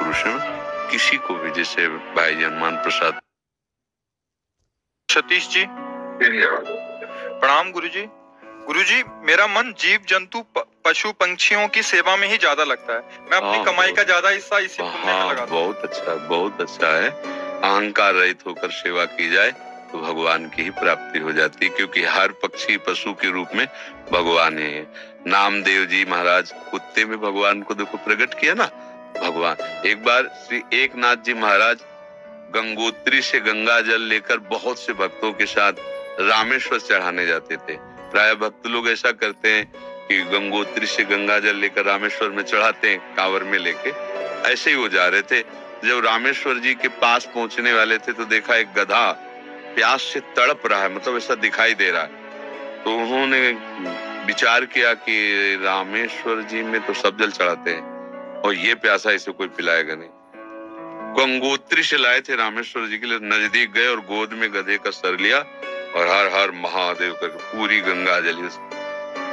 पुरुषों में किसी को भी, जैसे भाई हनुमान प्रसाद। सतीश जी प्रणाम गुरुजी। गुरुजी, मेरा मन जीव जंतु पशु पंछियों की सेवा में ही ज्यादा लगता है। मैं अपनी कमाई का ज्यादा हिस्सा इसी पुण्य में लगाता हूं। बहुत अच्छा है। अहंकार रहित होकर सेवा की जाए तो भगवान की ही प्राप्ति हो जाती है, क्योंकि हर पक्षी पशु के रूप में भगवान है। नामदेव जी महाराज कुत्ते में भगवान को देखो प्रकट किया ना भगवान। एक बार श्री एकनाथ जी महाराज गंगोत्री से गंगा जल लेकर बहुत से भक्तों के साथ रामेश्वर चढ़ाने जाते थे। प्राय भक्त लोग ऐसा करते हैं कि गंगोत्री से गंगा जल लेकर रामेश्वर में चढ़ाते हैं कांवर में लेके। ऐसे ही वो जा रहे थे। जब रामेश्वर जी के पास पहुंचने वाले थे तो देखा एक गधा प्यास से तड़प रहा है, मतलब ऐसा दिखाई दे रहा है। तो उन्होंने विचार किया कि रामेश्वर जी में तो सब जल चढ़ाते हैं और ये प्यासा इसे कोई पिलाएगा नहीं। गंगोत्री से लाए थे रामेश्वर जी के लिए, नजदीक गए और गोद में गधे का सर लिया और हर हर महादेव करके पूरी गंगा जली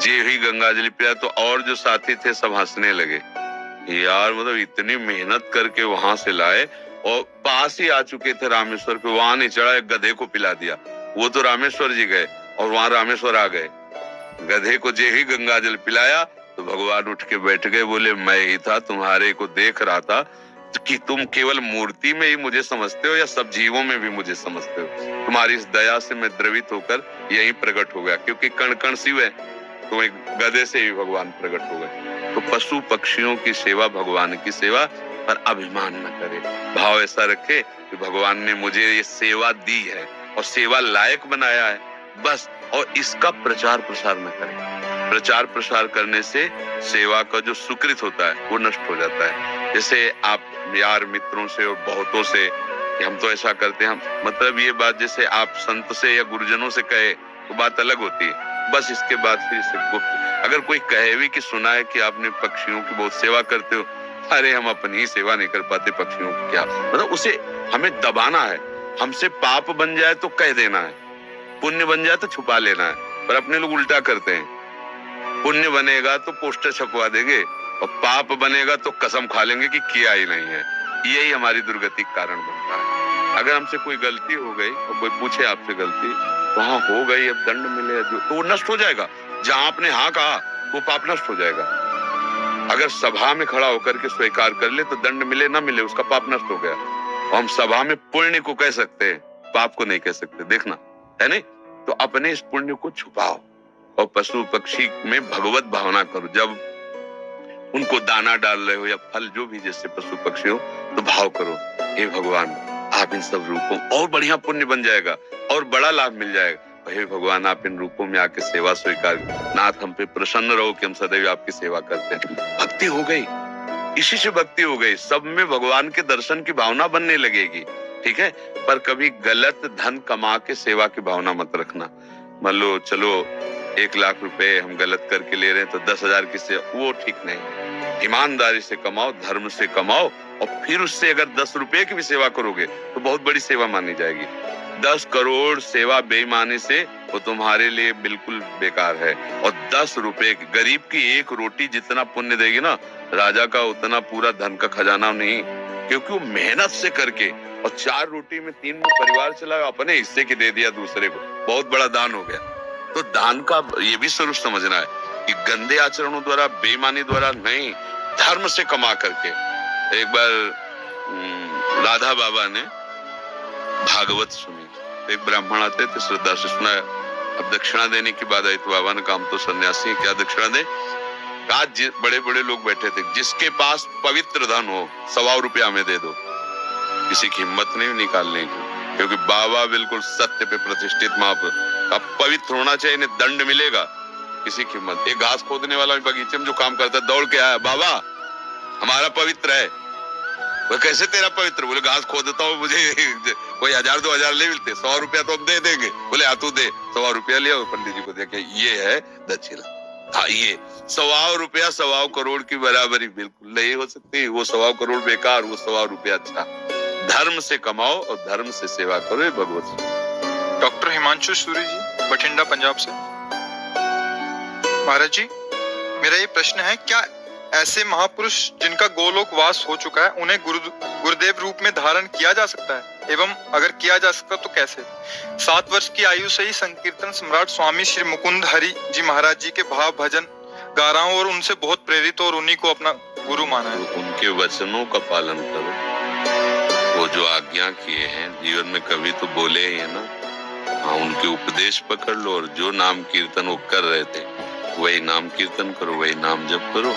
जे ही गंगा जली पिया। तो और जो साथी थे सब हंसने लगे, यार मतलब इतनी मेहनत करके वहां से लाए और पास ही आ चुके थे रामेश्वर पे, वहां नहीं चढ़ा, एक गधे को पिला दिया। वो तो रामेश्वर जी गए और वहां रामेश्वर आ गए। गधे को जे ही गंगा जल पिलाया तो भगवान उठ के बैठ गए, बोले मैं ही था, तुम्हारे को देख रहा था कि तुम केवल मूर्ति में ही मुझे समझते हो या सब जीवों में भी मुझे समझते हो। तुम्हारी इस दया से मैं द्रवित होकर यही प्रकट हो गया, क्योंकि कण कण शिव है, तो एक गधे से ही भगवान प्रकट हो गए। तो पशु पक्षियों की सेवा भगवान की सेवा, पर अभिमान न करे, भाव ऐसा रखे कि भगवान ने मुझे ये सेवा दी है और सेवा लायक बनाया है बस, और इसका प्रचार प्रसार न करे। प्रचार प्रसार करने से सेवा का जो सुकृत होता है वो नष्ट हो जाता है। जैसे आप यार मित्रों से और बहुतों से हम तो ऐसा करते हैं, मतलब ये बात जैसे आप संत से या गुरुजनों से कहे तो बात अलग होती है, बस इसके बाद फिर इसे गुप्त। अगर कोई कहे भी कि सुना है कि आपने पक्षियों की बहुत सेवा करते हो, अरे हम अपनी ही सेवा नहीं कर पाते, पक्षियों की क्या, मतलब उसे हमें दबाना है। हमसे पाप बन जाए तो कह देना है, पुण्य बन जाए तो छुपा लेना है, पर अपने लोग उल्टा करते हैं। पुण्य बनेगा तो पोस्टर छपवा देंगे और पाप बनेगा तो कसम खा लेंगे कि किया ही नहीं है। यही हमारी दुर्गति का कारण बनता है। अगर हमसे कोई गलती हो गई और कोई पूछे आपसे गलती वहां हो गई, अब दंड मिले तो वो नष्ट हो जाएगा। जहां आपने हाँ कहा वो पाप नष्ट हो जाएगा। अगर सभा में खड़ा होकर के स्वीकार कर ले तो दंड मिले ना मिले उसका पाप नष्ट हो गया। और हम सभा में पुण्य को कह सकते हैं, पाप को नहीं कह सकते, देखना है नहीं। तो अपने इस पुण्य को छुपाओ और पशु पक्षी में भगवत भावना करो। जब उनको दाना डाल रहे हो या फल जो भी जैसे पशु पक्षी हो तो भाव करो, हे भगवान आप इन सब रूपों, और बढ़िया पुण्य बन जाएगा और बड़ा लाभ मिल जाएगा। हे भगवान आप इन रूपों में आके सेवा स्वीकार, नाथ हम पे प्रसन्न रहो कि हम सदैव आपकी सेवा करते हैं। भक्ति हो गई, इसी से भक्ति हो गई, सब में भगवान के दर्शन की भावना बनने लगेगी। ठीक है, पर कभी गलत धन कमा के सेवा की भावना मत रखना। मान लो चलो 1 लाख रुपए हम गलत करके ले रहे हैं तो 10,000 की सेवा, वो ठीक नहीं। ईमानदारी से कमाओ, धर्म से कमाओ और फिर उससे अगर 10 रुपए की भी सेवा करोगे तो बहुत बड़ी सेवा मानी जाएगी। 10 करोड़ सेवा बेईमानी से वो तुम्हारे लिए बिल्कुल बेकार है। और 10 रुपए गरीब की 1 रोटी जितना पुण्य देगी ना, राजा का उतना पूरा धन का खजाना नहीं, क्योंकि वो मेहनत से करके और 4 रोटी में 3 में परिवार चलाया, अपने हिस्से की दे दिया दूसरे को, बहुत बड़ा दान हो गया। तो दान का ये भी स्वरूप समझना है कि गंदे आचरणों द्वारा, बेईमानी द्वारा नहीं, धर्म से कमा करके। एक बार राधा बाबा ने भागवत सुनी, एक ब्राह्मण आते थे, श्रद्धा से सुना, अब दक्षिणा देने की बात आई तो बाबा ने कहा हम तो सन्यासी हैं, क्या दक्षिणा दे। आज बड़े बड़े लोग बैठे थे, जिसके पास पवित्र धन हो 125 रुपया में दे दो। किसी की हिम्मत नहीं निकालने की, क्योंकि बाबा बिल्कुल सत्य पे प्रतिष्ठित महापुरुष। अब पवित्र होना चाहिए, इन्हें दंड मिलेगा। किसी की हिम्मत, एक घास खोदने वाला बगीचे में जो काम करता है दौड़ के आया, बाबा हमारा पवित्र है। वो कैसे तेरा पवित्र? बोले घास खोदता हूँ, मुझे कोई 1000-2000 ले मिलते, 100 रुपया तो हम दे देंगे। बोले हाँ तू दे, 100 रुपया लिया, पंडित जी को देखे, ये है दक्षिणा। हाँ ये 125 रुपया 125 करोड़ की बराबरी बिल्कुल नहीं हो सकती। वो 125 करोड़ बेकार, वो 125 रुपया अच्छा। धर्म से कमाओ और धर्म से सेवा करो, ये भगवत। डॉक्टर हिमांशु सूरी जी, बठिंडा पंजाब से। महाराज जी, मेरा ये प्रश्न है, क्या ऐसे महापुरुष जिनका गोलोक वास हो चुका है, उन्हें गुरुदेव रूप में धारण किया जा सकता है, एवं अगर किया जा सकता तो कैसे? 7 वर्ष की आयु से ही संकीर्तन सम्राट स्वामी श्री मुकुंद हरि जी महाराज जी के भाव भजन गा रहा हूँ और उनसे बहुत प्रेरित और उन्हीं को अपना गुरु माना है। उनके वचनों का पालन करो, वो जो आज्ञा किए हैं जीवन में कभी तो बोले ही है ना। हाँ, उनके उपदेश पकड़ लो और जो नाम कीर्तन वो कर रहे थे वही नाम कीर्तन करो, वही नाम जप करो।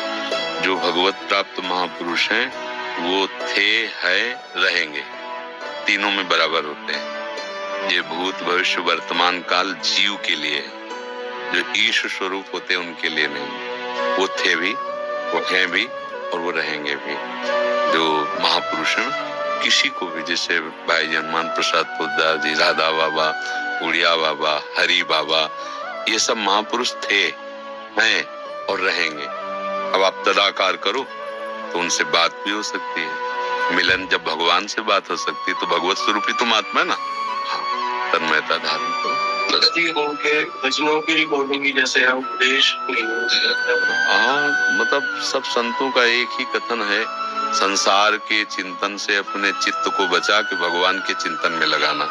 जो भगवत प्राप्त महापुरुष हैं वो थे, है, रहेंगे, तीनों में बराबर होते हैं। ये भूत भविष्य वर्तमान काल जीव के लिए है, जो ईश्वर स्वरूप होते हैं उनके लिए नहीं। वो थे भी, वो हैं भी और वो रहेंगे भी। जो महापुरुष हैं किसी को भी, जैसे भाई हनुमान प्रसाद पोद्दार जी, राधा बाबा, उड़िया बाबा, हरि बाबा, ये सब महापुरुष थे, हैं और रहेंगे। अब आप तदाकार करो तो उनसे बात भी हो सकती है। मिलन जब भगवान से बात हो सकती है तो भगवत स्वरूपी तुम आत्मा है ना। हाँ, तन्मयता धारण करो। उनके भजनों की रिकॉर्डिंग की जैसे हम उपदेश मतलब सब संतों का एक ही कथन है, संसार के चिंतन से अपने चित्त को बचा के भगवान के चिंतन में लगाना।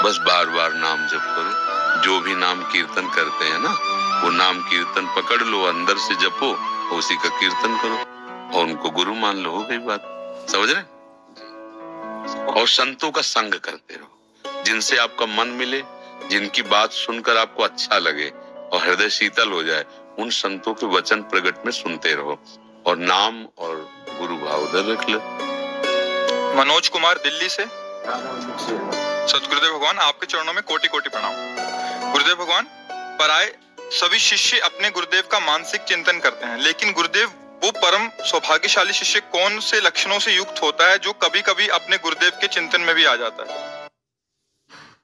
बस बार बार नाम जप करो। जो भी नाम कीर्तन करते हैं ना, वो नाम कीर्तन पकड़ लो, अंदर से जपो, उसी का कीर्तन करो और उनको गुरु मान लो, हो गई बात। समझ रहे? और संतों का संग करते रहो, जिनसे आपका मन मिले, जिनकी बात सुनकर आपको अच्छा लगे और हृदय शीतल हो जाए, उन संतों के वचन प्रगट में सुनते रहो और नाम और गुरु भाव उधर रख लो। मनोज कुमार दिल्ली से। सतगुरुदेव भगवान, आपके चरणों में कोटि कोटि प्रणाम। गुरुदेव भगवान, पराये सभी शिष्य अपने गुरुदेव का मानसिक चिंतन करते हैं, लेकिन गुरुदेव वो परम सौभाग्यशाली शिष्य कौन से लक्षणों से युक्त होता है जो कभी कभी अपने गुरुदेव के चिंतन में भी आ जाता है?